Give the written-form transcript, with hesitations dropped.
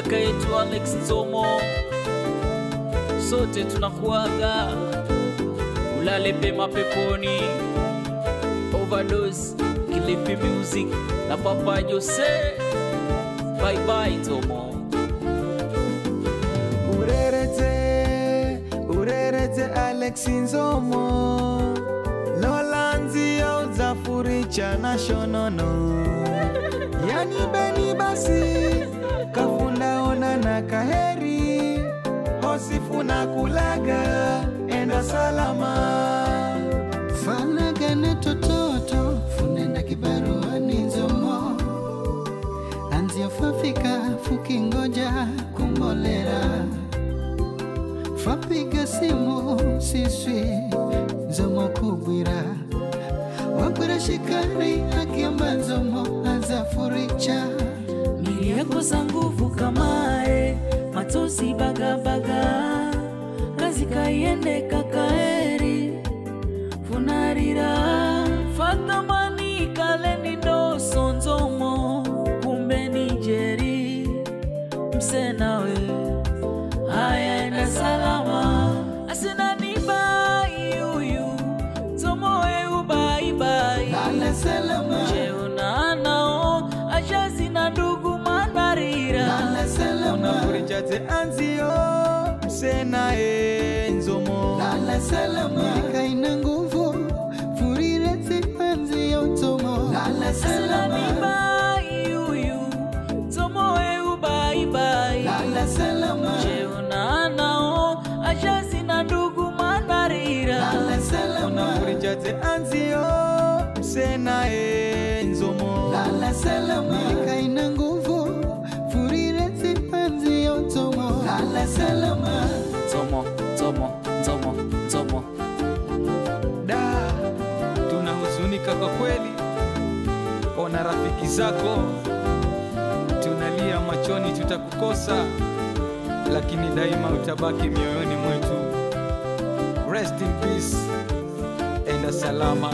kaka yetu Alex Nzomo, sote tunakuaga, ulale pema peponi. Overdose Kilifi Music na Papa Jose. Bye bye Nzomo. Urerete Alex Nzomo, Lolanzi ya uzafuricha na shonono. Yani beni basi kafunda ona na kaheri, hosifuna kulaga enda salama. Fanagane tototo funenda kibaruani Nzomo, anzia fafika fukingoja kumolera. Fapiga simu siswi Nzomo kubwira, wabwira shikari akiamba Nzomo azafuricha. Niliyakosa nguvu kamae, matosi baga kazi kaiende kakaeri funarira. Fatamani kaleni ndoso Nzomo, kumbe Nijeri msenawe haya enda salama. Asina ni bai uyu Nzomo bye bye. Lala salama. Jeuna nao ajazi na ndugu manarira. Lala salama. Unafurichate anzio msena Nzomo. Lala salama. Kaina nguvu furirete anzio Nzomo. Lala salama. Asina ni bai uyu Nzomo bye bye. Lala salama. Jeuna nao ajazi na ndugu manarira. Lala salama. Unafurichate anzio msena Nzomo. Lala salama. Kaina nguvu furirete anzio Nzomo. Lala salama. Nzomo. Da, tunahuzunika kwa kweli, ona rafiki zako tunalia machoni, tutakukosa, lakini daima utabaki mioyoni mwetu. Rest in peace, enda salama.